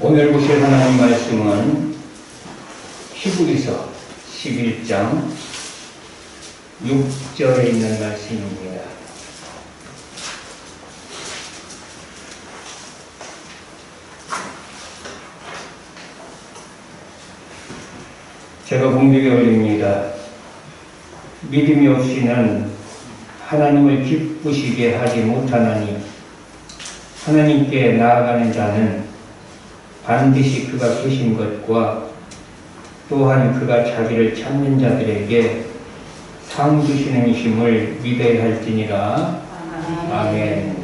오늘 보실 하나님 말씀은 히브리서 11장 6절에 있는 말씀입니다. 제가 공독해 올립니다. 믿음이 없이는 하나님을 기쁘시게 하지 못하나니 하나님께 나아가는 자는 반드시 그가 계신 것과 또한 그가 자기를 찾는 자들에게 상 주시는 이심을 믿어야 할지니라. 아멘.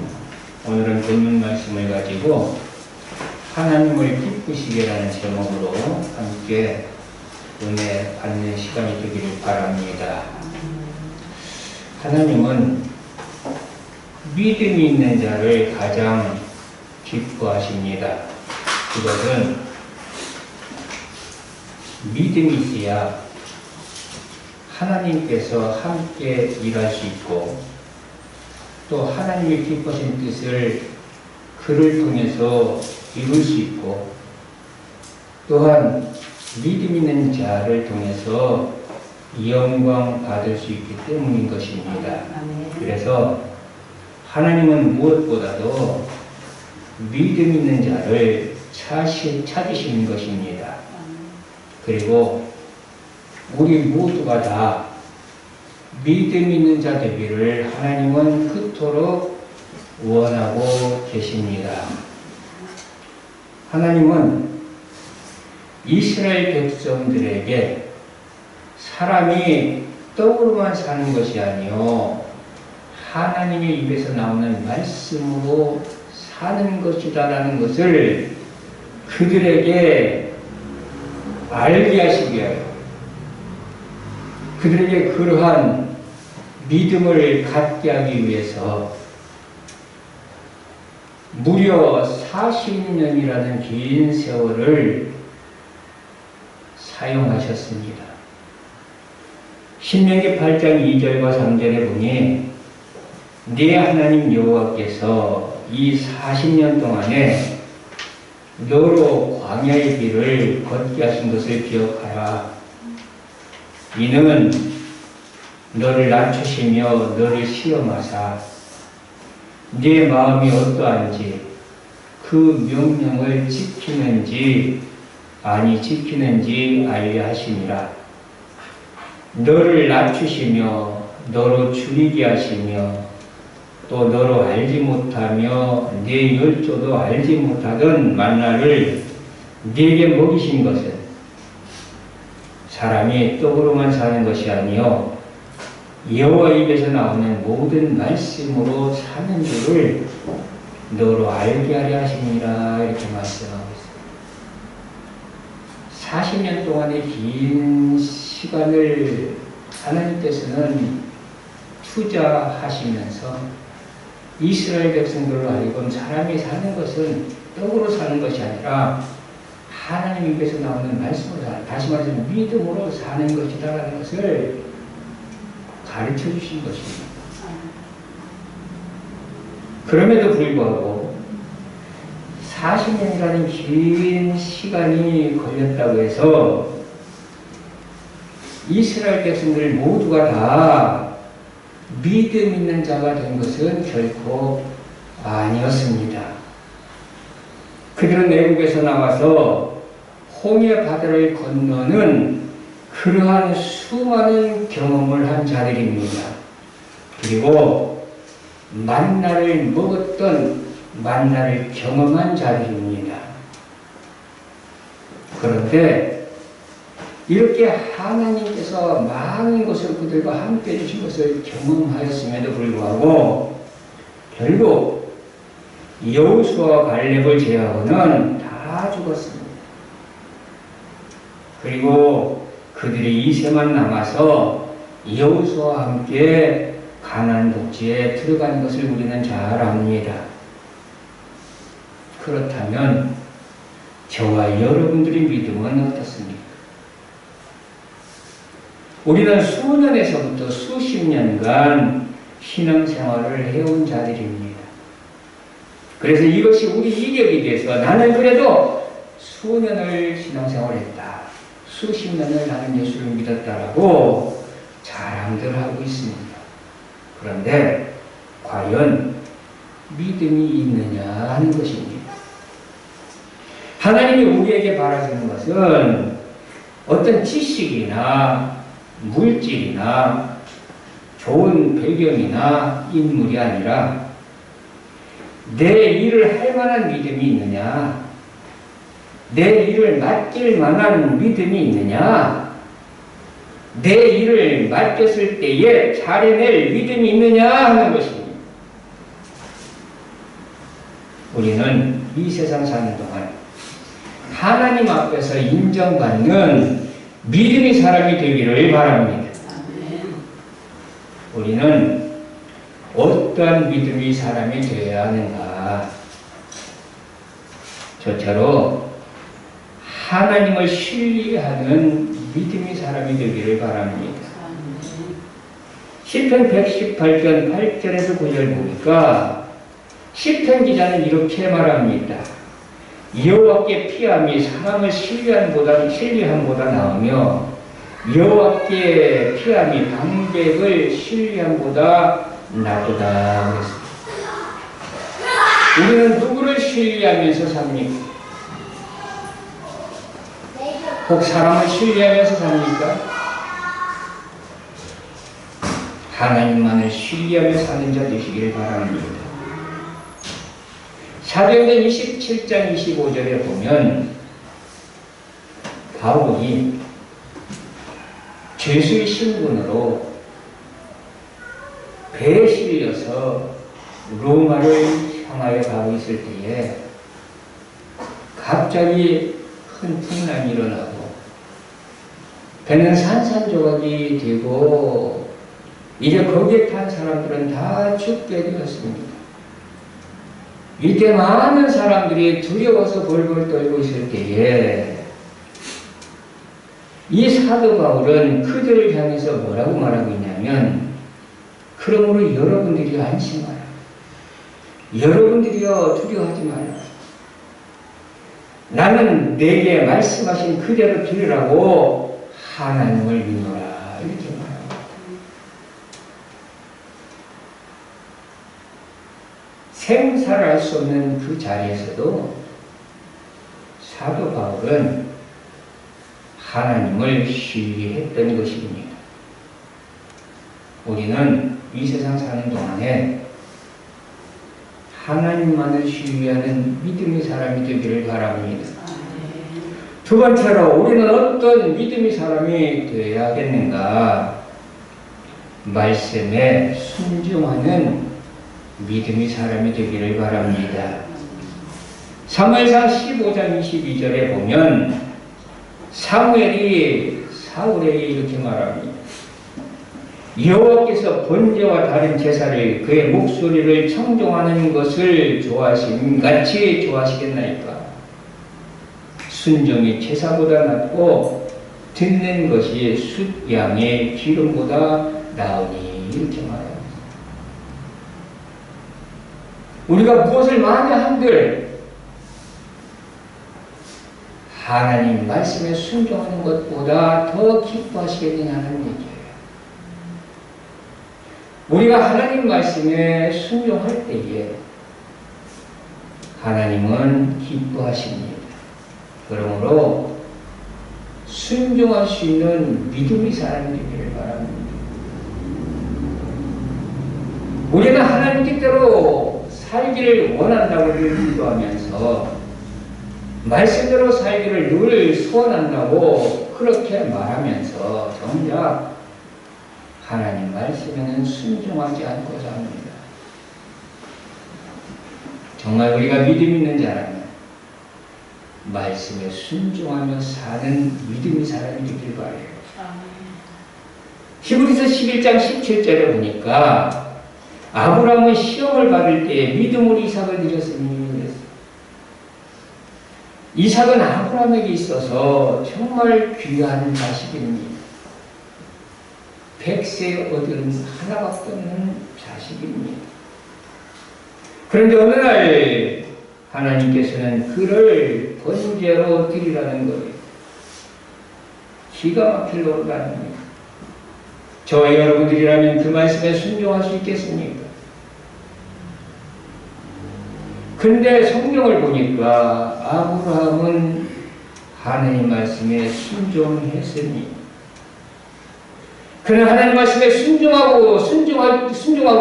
오늘은 본문 말씀을 가지고 하나님을 기쁘시게라는 제목으로 함께 은혜 받는 시간이 되기를 바랍니다. 하나님은 믿음이 있는 자를 가장 기뻐하십니다. 그것은 믿음이 있어야 하나님께서 함께 일할 수 있고 또 하나님이 기뻐하신 뜻을 그를 통해서 이룰 수 있고 또한 믿음 있는 자를 통해서 영광 받을 수 있기 때문인 것입니다. 그래서 하나님은 무엇보다도 믿음 있는 자를 찾으시는 것입니다. 그리고 우리 모두가 다 믿음 있는 자 되기를 하나님은 그토록 원하고 계십니다. 하나님은 이스라엘 백성들에게 사람이 떡으로만 사는 것이 아니요 하나님의 입에서 나오는 말씀으로 사는 것이다라는 것을 그들에게 알게 하시기 위하여 그들에게 그러한 믿음을 갖게 하기 위해서 무려 40년이라는 긴 세월을 사용하셨습니다. 신명기 8장 2절과 3절에 보니 네 하나님 여호와께서 이 40년 동안에 너로 광야의 길을 걷게 하신 것을 기억하라. 이는 너를 낮추시며 너를 시험하사 네 마음이 어떠한지 그 명령을 지키는지 아니 지키는지 알려 하심이라. 너를 낮추시며 너로 줄이게 하시며 또 너로 알지 못하며 네 열조도 알지 못하던 만나를 네게 먹이신 것은 사람이 떡으로만 사는 것이 아니요 여호와 입에서 나오는 모든 말씀으로 사는 줄을 너로 알게 하려 하시니라. 이렇게 말씀하고 있습니다. 40년 동안의 긴 시간을 하나님께서는 투자하시면서 이스라엘 백성들로 하여금 사람이 사는 것은 떡으로 사는 것이 아니라 하나님 입에서 나오는 말씀으로 사는, 다시 말해서 믿음으로 사는 것이다라는 것을 가르쳐 주신 것입니다. 그럼에도 불구하고 40년이라는 긴 시간이 걸렸다고 해서 이스라엘 백성들 모두가 다 믿음 있는 자가 된 것은 결코 아니었습니다. 그들은 애국에서 나와서 홍해 바다를 건너는 그러한 수많은 경험을 한 자들입니다. 그리고 만나를 먹었던 만나를 경험한 자들입니다. 그런데 이렇게 하나님께서 많은 것을 그들과 함께 해주신 것을 경험하였음에도 불구하고 결국 여호수아와 갈렙을 제외하고는 다 죽었습니다. 그리고 그들이 이세만 남아서 여호수아와 함께 가나안 복지에 들어간 것을 우리는 잘 압니다. 그렇다면 저와 여러분들의 믿음은 어떻습니까? 우리는 수년에서부터 수십 년간 신앙생활을 해온 자들입니다. 그래서 이것이 우리 이력이 돼서 나는 그래도 수년을 신앙생활했다. 수십 년을 나는 예수를 믿었다라고 자랑들 하고 있습니다. 그런데 과연 믿음이 있느냐 하는 것입니다. 하나님이 우리에게 바라시는 것은 어떤 지식이나 물질이나 좋은 배경이나 인물이 아니라 내 일을 할 만한 믿음이 있느냐, 내 일을 맡길 만한 믿음이 있느냐, 내 일을 맡겼을 때에 잘해낼 믿음이 있느냐 하는 것입니다. 우리는 이 세상 사는 동안 하나님 앞에서 인정받는 믿음의 사람이 되기를 바랍니다. 우리는 어떠한 믿음의 사람이 되어야 하는가? 저처럼 하나님을 신뢰하는 믿음의 사람이 되기를 바랍니다. 시편 118편 8절에서 9절 보니까 시편 기자는 이렇게 말합니다. 여호와께 피함이 사람을 신뢰함보다 나으며 여호와께 피함이 방백을 신뢰함보다 나쁘다 그랬습니다. 우리는 누구를 신뢰하면서 삽니까? 꼭 사람을 신뢰하면서 삽니까? 하나님만을 신뢰하며 사는 자 되시길 바랍니다. 사도행전 27장 25절에 보면 바울이 죄수의 신분으로 배에 실려서 로마를 향하여 가고 있을 때에 갑자기 큰 풍랑이 일어나고 배는 산산조각이 되고 이제 거기에 탄 사람들은 다 죽게 되었습니다. 이때 많은 사람들이 두려워서 벌벌 떨고 있을 때에 이 사도 바울은 그들을 향해서 뭐라고 말하고 있냐면 그러므로 여러분들이 안심하라. 여러분들이여 두려워하지 마라. 나는 내게 말씀하신 그대로 들으라고 하나님을 믿노라. 이렇게 말합니다. 생사를 알 수 없는 그 자리에서도 사도 바울은 하나님을 신뢰했던 것입니다. 우리는 이 세상 사는 동안에 하나님만을 신뢰하는 믿음의 사람이 되기를 바랍니다. 두 번째로 우리는 어떤 믿음의 사람이 되어야겠는가? 말씀에 순종하는 믿음의 사람이 되기를 바랍니다. 사무엘상 15장 22절에 보면 사무엘이 사울에게 이렇게 말합니다. 여호와께서 번제와 다른 제사를 그의 목소리를 청종하는 것을 좋아하신 같이 좋아하시겠나이까? 순종이 제사보다 낫고 듣는 것이 숫양의 기름보다 나으니 이렇게 말합니다. 우리가 무엇을 많이 한들 하나님 말씀에 순종하는 것보다 더 기뻐하시겠느냐는 얘기예요. 우리가 하나님 말씀에 순종할 때에 하나님은 기뻐하십니다. 그러므로 순종할 수 있는 믿음의 사람이 되기를 바랍니다. 우리는 하나님 뜻대로 살기를 원한다고 기도하면서 말씀대로 살기를 늘 소원한다고 그렇게 말하면서 정작 하나님 말씀에는 순종하지 않고자 합니다. 정말 우리가 믿음 있는 자라면 말씀에 순종하며 사는 믿음의 사람이 되길 바라요. 히브리서 11장 17절에 보니까 아브라함은 시험을 받을 때에 믿음으로 이삭을 드렸으니 이삭은 아브라함에게 있어서 정말 귀한 자식입니다. 100세 얻은 하나밖에 없는 자식입니다. 그런데 어느 날 하나님께서는 그를 번제로 드리라는 거예요. 기가 막힐 노릇 아닙니까? 저와 여러분들이라면 그 말씀에 순종할 수 있겠습니까? 근데 성경을 보니까 아브라함은 하나님 말씀에 순종했으니, 그는 하나님 말씀에 순종하고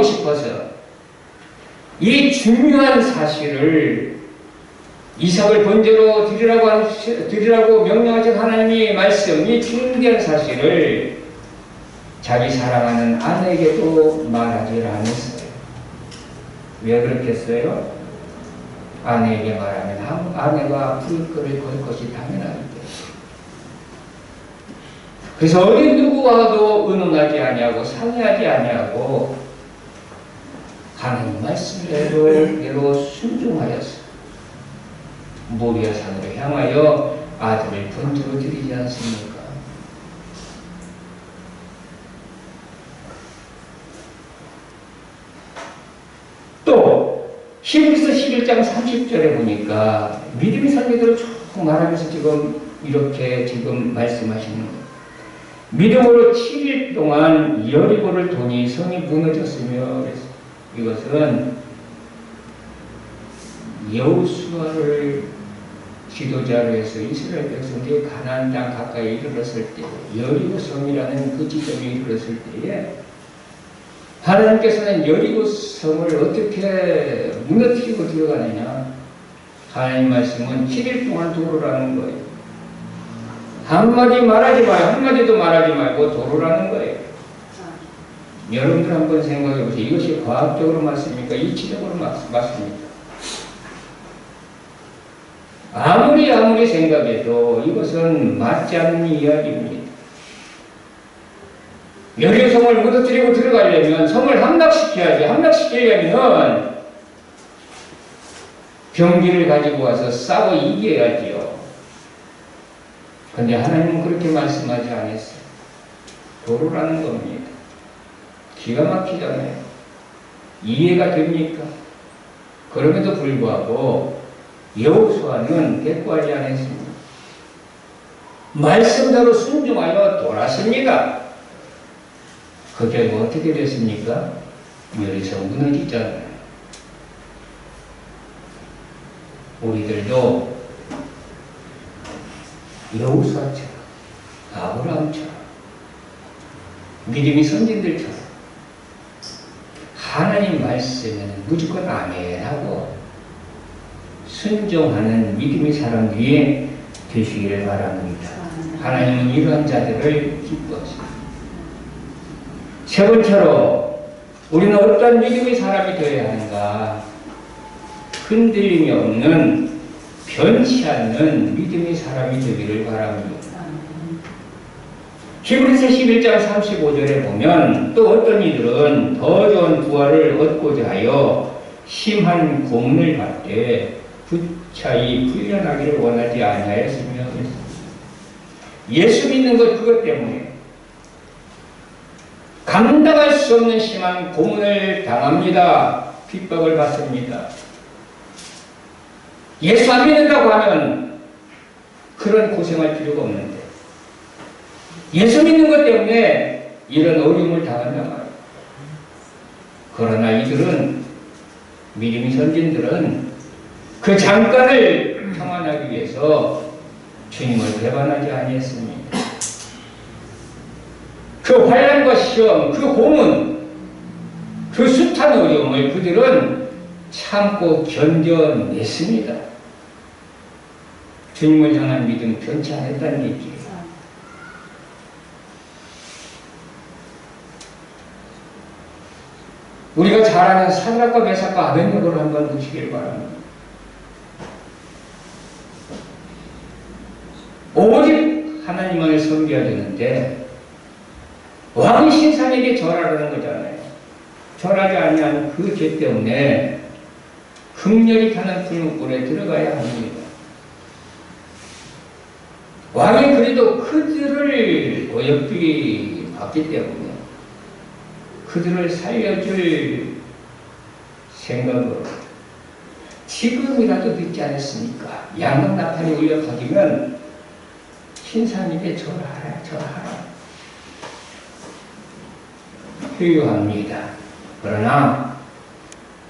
싶어서 이 중요한 사실을, 이삭을 번제로 드리라고 명령하신 하나님의 말씀, 이 중대한 사실을 자기 사랑하는 아내에게도 말하지 않았어요. 왜 그렇겠어요? 아내에게 말하면 아내가 불끈을 걸 것이 당연하기 때문에. 그래서 어디 누구와도 의논하지 아니하고 상의하지 아니하고 하나님 말씀대로 순종하였어요. 모리아 산으로 향하여 아들을 번제로 드리지 않습니까? 또 히브리서 11장 30절에 보니까 믿음의 설교들을 쭉 말하면서 이렇게 말씀하시는 거예요. 믿음으로 7일 동안 여리고를 도니 성이 무너졌으며, 이것은 여호수아를 지도자로 해서 이스라엘 백성들이 가나안 땅 가까이 이르렀을 때, 여리고 성이라는 그 지점에 이르렀을 때에 하나님께서는 여리고 성을 어떻게 무너뜨리고 들어가느냐? 하나님 말씀은 7일 동안 도로라는 거예요. 한마디도 말하지 말고 도로라는 거예요. 여러분들 한번 생각해 보세요. 이것이 과학적으로 맞습니까? 이치적으로 맞습니까? 아무리 생각해도 이것은 맞지 않는 이야기입니다. 여리고성을 무너뜨리고 들어가려면 성을 함락시켜야지. 함락시키려면 병기를 가지고 와서 싸워 이겨야지요. 근데 하나님은 그렇게 말씀하지 않았어요. 도로라는 겁니다. 기가 막히잖아요. 이해가 됩니까? 그럼에도 불구하고 여호수아는 대꾸하지 않았습니다. 말씀대로 순종하여 돌았습니다. 그 결과 어떻게 됐습니까? 여리고성 무너지잖아요. 우리들도 여호수아처럼, 아브라함처럼, 믿음의 선진들처럼 하나님 말씀에는 무조건 아멘하고 순종하는 믿음의 사람 위에 되시기를 바랍니다. 하나님은 이러한 자들을 기뻐하십니다. 세 번째로 우리는 어떤 믿음의 사람이 되어야 하는가? 흔들림이 없는, 변치 않는 믿음의 사람이 되기를 바랍니다. 히브리서 11장 35절에 보면 또 어떤 이들은 더 좋은 부활을 얻고자 하여 심한 고문을 받되 부차히 풀려나기를 원하지 아니하였으며, 예수 믿는 것 그것 때문에 감당할 수 없는 심한 고문을 당합니다. 핍박을 받습니다. 예수 안 믿는다고 하면 그런 고생할 필요가 없는데 예수 믿는 것 때문에 이런 어려움을 당한단 말이에요. 그러나 이들은, 믿음의 선진들은 그 잠깐을 평안하기 위해서 주님을 배반하지 아니했습니다. 그 환난과 시험, 그 고문, 그 숱한 어려움을 그들은 참고 견뎌냈습니다. 주님을 향한 믿음 변치 않았다는 얘기예요. 우리가 잘 아는 사드락과 메삭과 아벳네고를 한번 보시길 바랍니다. 오직 하나님을 섬겨야 되는데 왕이 신상에게 절하라는 거잖아요. 절하지 아니하는 그 죄 때문에 극렬히 타는 불못불에 들어가야 합니다. 왕이 그래도 그들을 어여삐 봤기 때문에 그들을 살려줄 생각으로 지금이라도 늦지 않았습니까? 양각 나팔이 울려 퍼지면 신사님께 절하라. 필요합니다. 그러나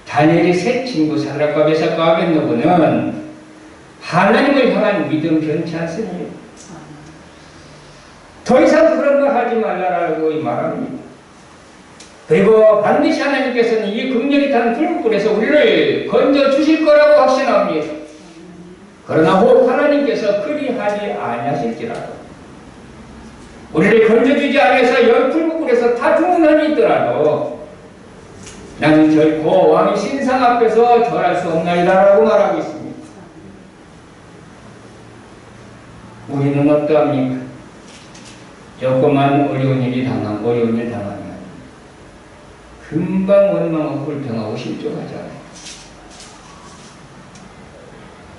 다니엘의 세 친구 사드락과 메삭과 아벳느고는 하나님을 향한 믿음 변치 않습니다. 더 이상 그런 걸 하지 말라라고 말합니다. 그리고 반드시 하나님께서는 이 극렬히 타는 불불에서 우리를 건져 주실 거라고 확신합니다. 그러나 혹 하나님께서 그리하지 아니하실지라도 우리를 건져주지 않아서 열 불불에서 다 죽는 한이 있더라도 나는 결코 왕의 신상 앞에서 절할 수 없나이다라고 말하고 있습니다. 우리는 어떠합니까? 조금만 어려운 일 당하면 금방 원망하고 불평하고 실족하잖아요.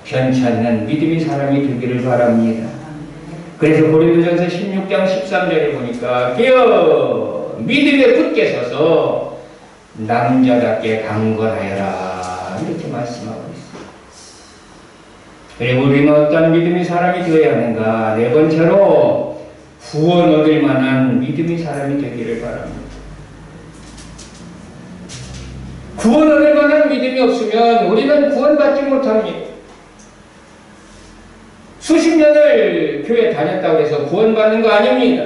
편치 않는 믿음의 사람이 되기를 바랍니다. 그래서 고린도전서 16장 13절에 보니까 깨어 믿음에 굳게 서서 남자답게 강건하여라 이렇게 말씀하고 있습니다. 그리고 우리는 어떤 믿음의 사람이 되어야 하는가? 네 번째로 구원 얻을 만한 믿음의 사람이 되기를 바랍니다. 구원 얻을 만한 믿음이 없으면 우리는 구원받지 못합니다. 수십 년을 교회 다녔다고 해서 구원받는 거 아닙니다.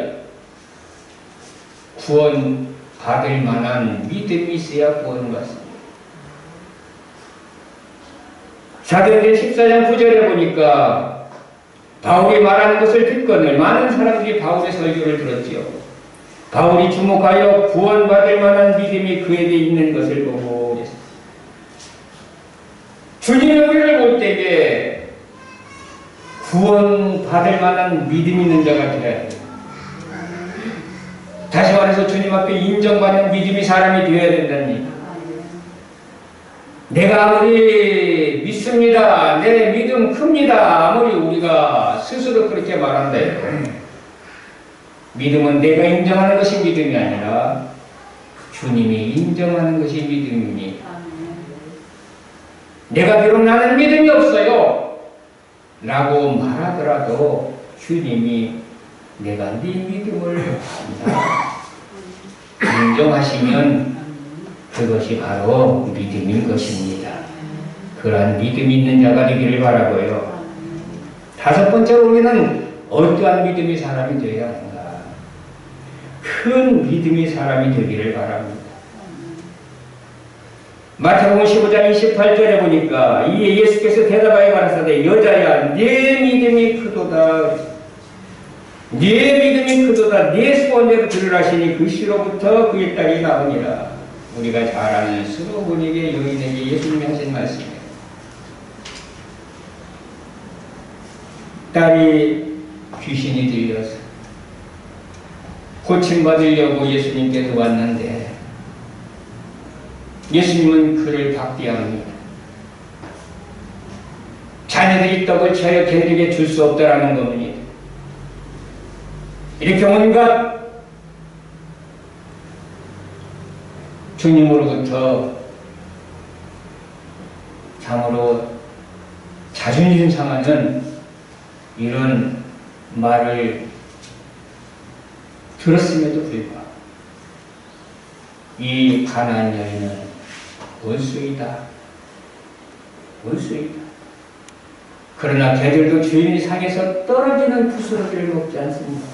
구원받을 만한 믿음이 있어야 구원받습니다. 사도행전 14장 9절에 보니까 바울이 말하는 것을 듣거늘 많은 사람들이 바울의 설교를 들었지요. 바울이 주목하여 구원받을 만한 믿음이 그에게 있는 것을 보고 그랬습니다. 주님이 우리를 볼 때에 구원받을 만한 믿음이 있는 자가 되어야 합니다. 다시 말해서 주님 앞에 인정받는 믿음이 사람이 되어야 된답니다. 내가 아무리 믿습니다. 내 믿음 큽니다. 아무리 우리가 스스로 그렇게 말한다 해도 믿음은 내가 인정하는 것이 믿음이 아니라 주님이 인정하는 것이 믿음입니다. 내가 비록 나는 믿음이 없어요 라고 말하더라도 주님이 내가 네 믿음을 안다 인정하시면 그것이 바로 믿음인 것입니다. 그러한 믿음이 있는 자가 되기를 바라고요. 다섯 번째로 우리는 어떠한 믿음의 사람이 되어야 하는가? 큰 믿음의 사람이 되기를 바랍니다. 마태복음 15장 28절에 보니까 이에 예수께서 대답하여 가라사대 여자야 네 믿음이 크도다. 네 믿음이 크도다. 네 소원대로 들으라 하시니 그 시로부터 그의 딸이 나오니라. 우리가 잘 아는 수로보니게 여인에게 예수님이 하신 말씀이에요. 딸이 귀신이 들려서 고침받으려고 예수님께서 왔는데 예수님은 그를 박대합니다. 자녀들이 떡을 취하여 걔들에게 줄 수 없다라는 겁니다. 이렇게 온갖 주님으로부터 참으로 자존심 상하는 이런 말을 들었음에도 불구하고 이 가난한 여인은 원수이다. 그러나 걔들도 주인이 상에서 떨어지는 부스러기를 먹지 않습니다.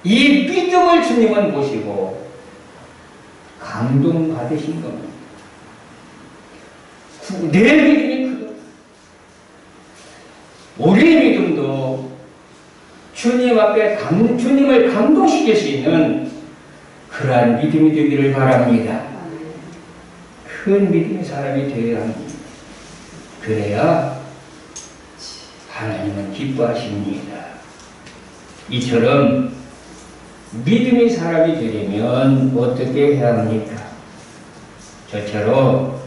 이 믿음을 주님은 보시고 감동받으신 겁니다. 내 믿음이 크다. 우리의 믿음도 주님 앞에 주님을 감동시킬 수 있는 그러한 믿음이 되기를 바랍니다. 큰 믿음의 사람이 되어야 합니다. 그래야 하나님은 기뻐하십니다. 이처럼 믿음의 사람이 되려면 어떻게 해야 합니까? 저처럼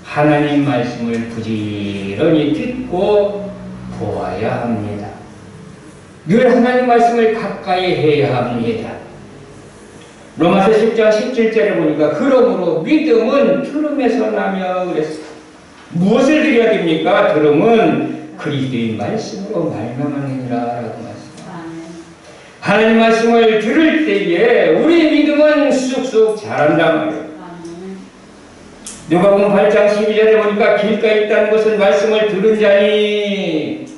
하나님 말씀을 부지런히 듣고 보아야 합니다. 늘 하나님 말씀을 가까이 해야 합니다. 로마서 10장 17절에 보니까 그러므로 믿음은 들음에서 나며 그랬어. 무엇을 드려야 됩니까? 들음은 그리스도의 말씀으로 말미암느니라 라고 말씀합니다. 하나님 말씀을 들을 때에 우리 믿음은 쑥쑥 자란단 말이에요. 누가복음 8장 12절에 보니까 길가에 있다는 것은 말씀을 들은 자니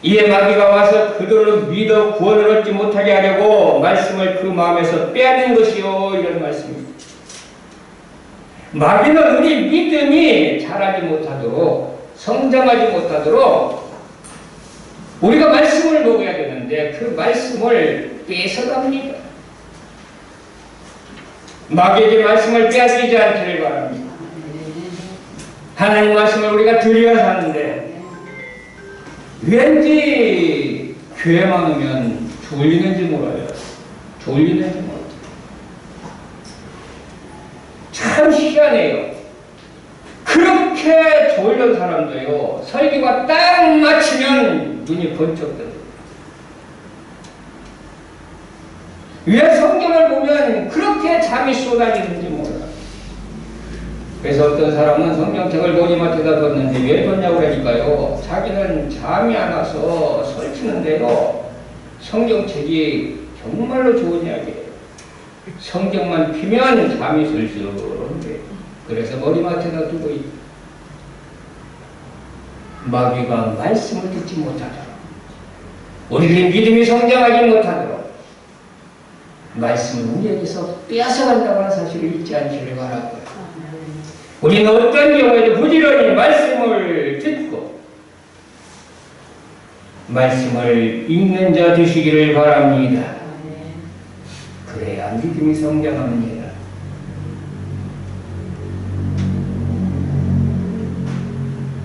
이에 마귀가 와서 그들을 믿어 구원을 얻지 못하게 하려고 말씀을 그 마음에서 빼앗는 것이요, 이런 말씀입니다. 마귀는 우리 믿음이 자라지 못하도록, 성장하지 못하도록 우리가 말씀을 먹어야 되는데 그 말씀을 뺏어갑니다. 마귀에게 말씀을 빼앗기지 않기를 바랍니다. 하나님 말씀을 우리가 들어야 사는데 왠지 교회만 오면 졸리는지 몰라요. 졸리는지 몰라요. 참 희한해요. 그렇게 졸린 사람도요, 설교가 딱 마치면 눈이 번쩍 떠요. 왜 성경을 보면 그렇게 잠이 쏟아지는지 몰라요. 그래서 어떤 사람은 성경책을 모니마트에다 뒀는데 왜 뒀냐고 그러니까요, 자기는 잠이 안 와서 설치는데요, 성경책이 정말로 좋은 이야기예요. 성경만 피면 잠이 슬슬 오는데, 그래서 머리맡에다 두고 있다. 마귀가 말씀을 듣지 못하도록, 우리들의 믿음이 성장하지 못하도록 말씀을 우리에게서 빼앗아간다고 하는 사실을 잊지 않기를 바라고요. 우리는 어떤 경우에도 부지런히 말씀을 듣고 말씀을 읽는 자 되시기를 바랍니다. 그래야 믿음이 성장합니다.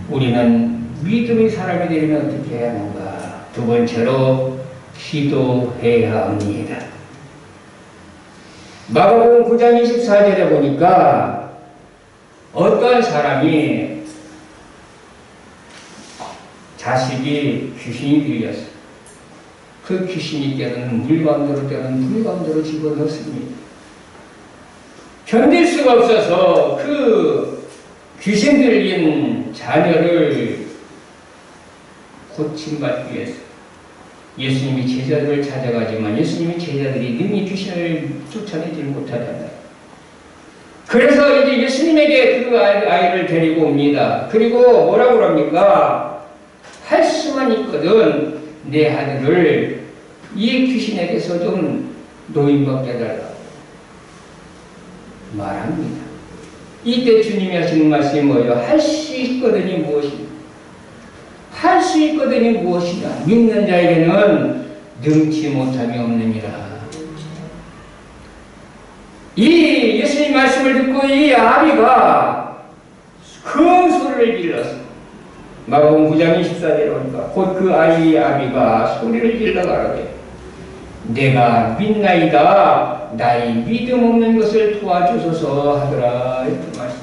우리는 믿음의 사람이 되려면 어떻게 해야 하는가? 두 번째로 기도해야 합니다. 마가복음 9장 24절에 보니까 어떤 사람이 자식이 귀신이 들렸어. 그 귀신이 때는 물감도로 때는 물감도로 집어넣습니다. 견딜 수가 없어서 그 귀신 들린 자녀를 고침받기 위해서 예수님이 제자들을 찾아가지만 예수님이 제자들이 능히 귀신을 쫓아내지 못하잖아요. 그래서 이제 예수님에게 그 아이를 데리고 옵니다. 그리고 뭐라고 합니까? 할 수만 있거든 내 아들을 이 귀신에게서 좀 노인받게 해달라고 말합니다. 이때 주님이 하시는 말씀이 뭐예요? 할 수 있거든이 무엇이냐? 할 수 있거든이 무엇이냐? 믿는 자에게는 능치 못함이 없느니라. 이 예수님 말씀을 듣고 이 아비가 큰 소리를 질렀어. 마가복음 9장 24절에 보니까 곧 그 아이의 아비가 소리를 질러 가로되 내가 믿나이다 나의 믿음 없는 것을 도와주소서 하더라. 이렇게 말씀.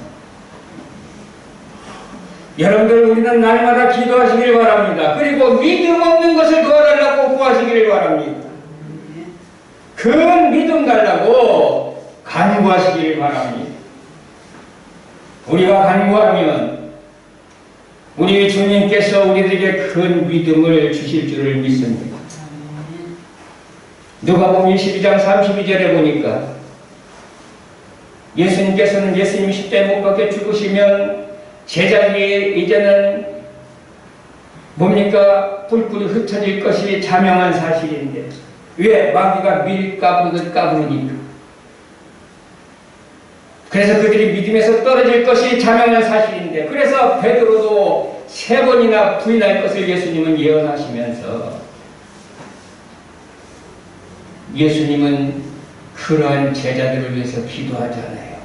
여러분들 우리는 날마다 기도하시길 바랍니다. 그리고 믿음 없는 것을 도와달라고 구하시기를 바랍니다. 큰 믿음 달라고 간구하시기를 바랍니다. 우리가 간구하면 우리 주님께서 우리들에게 큰 믿음을 주실 줄을 믿습니다. 누가복음 22장 32절에 보니까 예수님께서는 예수님이 십자가에 못 박혀 죽으시면 제자들이 이제는 뭡니까? 뿔뿔이 흩어질 것이 자명한 사실인데 왜? 마귀가 밀 까부르듯 까부르니까. 그래서 그들이 믿음에서 떨어질 것이 자명한 사실인데 그래서 베드로도 3번이나 부인할 것을 예수님은 예언하시면서 예수님은 그러한 제자들을 위해서 기도하잖아요.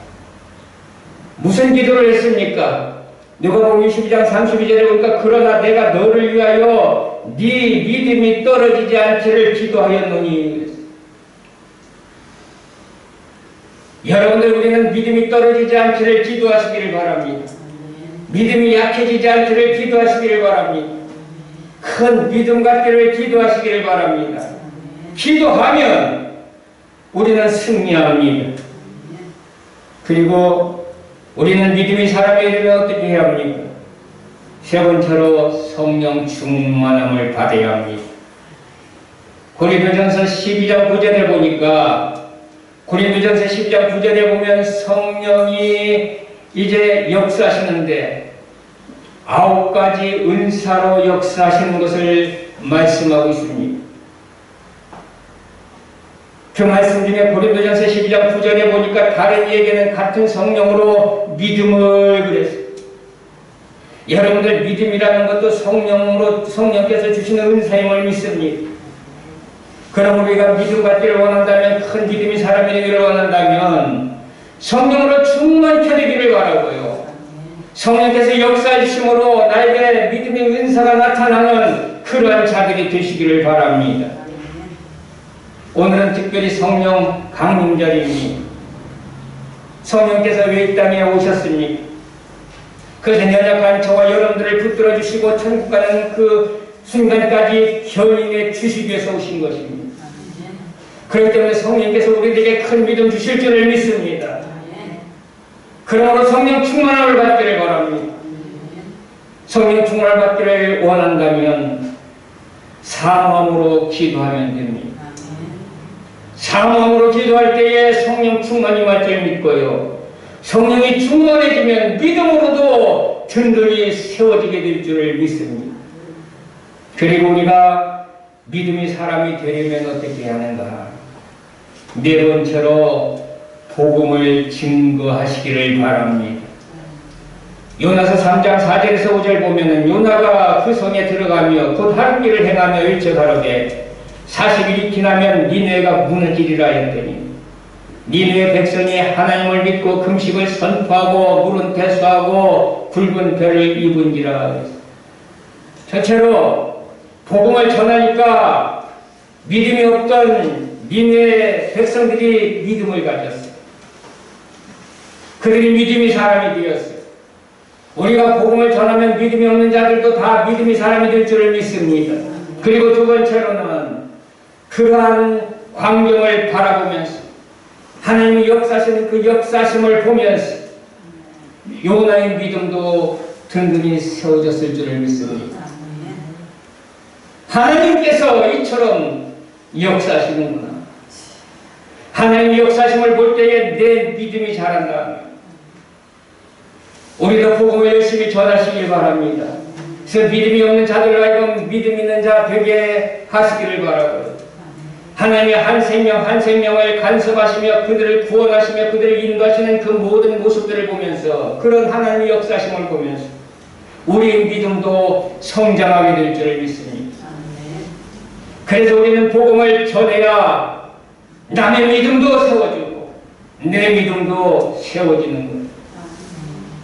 무슨 기도를 했습니까? 누가복음 22장 32절에 보니까 그러나 내가 너를 위하여 네 믿음이 떨어지지 않기를 기도하였노니. 여러분들 우리는 믿음이 떨어지지 않기를 기도하시기를 바랍니다. 믿음이 약해지지 않기를 기도하시기를 바랍니다. 큰 믿음 갖기를 기도하시기를 바랍니다. 기도하면 우리는 승리합니다. 그리고 우리는 믿음이 사람이 되면 어떻게 해야 합니까? 세 번째로 성령 충만함을 받아야 합니다. 고린도전서 12장 9절에 보니까 고린도전서 12장 9절에 보면 성령이 이제 역사하시는데 9가지 은사로 역사하시는 것을 말씀하고 있습니다. 그 말씀 중에 고린도전서 12장 9절에 보니까 다른 이에게는 같은 성령으로 믿음을 그랬어요. 여러분들 믿음이라는 것도 성령께서 주시는 은사임을 믿습니다. 그럼 우리가 믿음 받기를 원한다면, 큰 믿음이 사람이 되기를 원한다면 성령으로 충만케 되기를 바라고요. 성령께서 역사하심으로 나에게 믿음의 은사가 나타나는 그러한 자들이 되시기를 바랍니다. 오늘은 특별히 성령 강림절입니다. 성령께서 왜 이 땅에 오셨습니까? 그래서 연약한 저와 여러분들을 붙들어 주시고 천국 가는 그 순간까지 견인해 주시기 위해서 오신 것입니다. 그렇기 때문에 성령께서 우리들에게 큰 믿음 주실 줄을 믿습니다. 그러므로 성령 충만함을 받기를 바랍니다. 성령 충만을 받기를 원한다면 사모함으로 기도하면 됩니다. 사모함으로 기도할 때에 성령 충만이 임할 줄 믿고요. 성령이 충만해지면 믿음으로도 든든히 세워지게 될 줄을 믿습니다. 그리고 우리가 믿음이 사람이 되려면 어떻게 하는가? 네 번째로 복음을 증거하시기를 바랍니다. 요나서 3장 4절에서 5절 보면은 요나가 그 성에 들어가며 곧 하는 길을 행하며 일찍 가로되 40일이 지나면 니네가 무너지리라 했더니 니네 백성이 하나님을 믿고 금식을 선포하고 물은 대수하고 굵은 배를 입은지라. 첫째로 복음을 전하니까 믿음이 없던 니네 백성들이 믿음을 가졌어요. 그들이 믿음이 사람이 되었어요. 우리가 복음을 전하면 믿음이 없는 자들도 다 믿음이 사람이 될 줄을 믿습니다. 그리고 두 번째로는 그러한 광경을 바라보면서 하나님이 역사하시는 그 역사심을 보면서 요나의 믿음도 든든히 세워졌을 줄을 믿습니다. 하나님께서 이처럼 역사하시는구나. 하나님의 역사심을 볼 때에 내 믿음이 자란다. 우리도 복음을 열심히 전하시길 바랍니다. 그래서 믿음이 없는 자들로 하여금 믿음 있는 자 되게 하시기를 바라고요. 하나님의 한 생명 한 생명을 간섭하시며 그들을 구원하시며 그들을 인도하시는 그 모든 모습들을 보면서, 그런 하나님의 역사심을 보면서 우리의 믿음도 성장하게 될 줄을 믿습니다. 그래서 우리는 복음을 전해야 남의 믿음도 세워주고 내 믿음도 세워지는 것.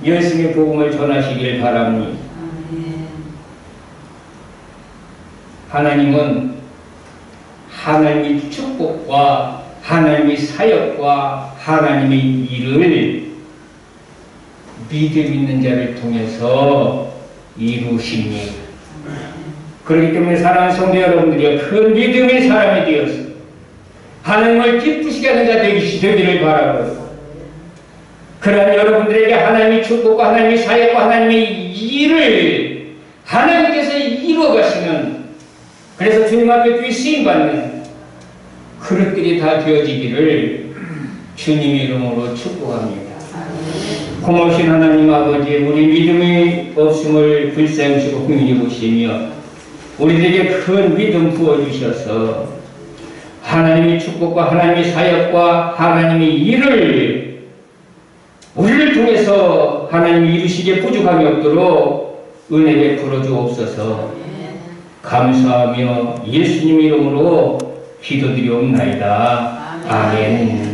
열심히 복음을 전하시길 바랍니다. 하나님은 하나님의 축복과 하나님의 사역과 하나님의 일을 믿음 있는 자를 통해서 이루십니다. 그렇기 때문에 사랑하는 성도 여러분들이 큰 믿음의 사람이 되어서 하나님을 기쁘시게 하는 자 되기를 바라고요. 그러한 여러분들에게 하나님의 축복과 하나님의 사역과 하나님의 일을 하나님께서 이루어가시는, 그래서 주님 앞에 귀 쓰임받는 그릇들이 다 되어지기를 주님의 이름으로 축복합니다. 고마우신 하나님 아버지, 우리 믿음이 없음을 불쌍히 여기시고 긍휼히 보시며 우리들에게 큰 믿음 부어주셔서 하나님의 축복과 하나님의 사역과 하나님의 일을 우리를 통해서 하나님이 이루시기에 부족함이 없도록 은혜 베풀어 주옵소서. 감사하며 예수님 이름으로 기도드리옵나이다. 아멘.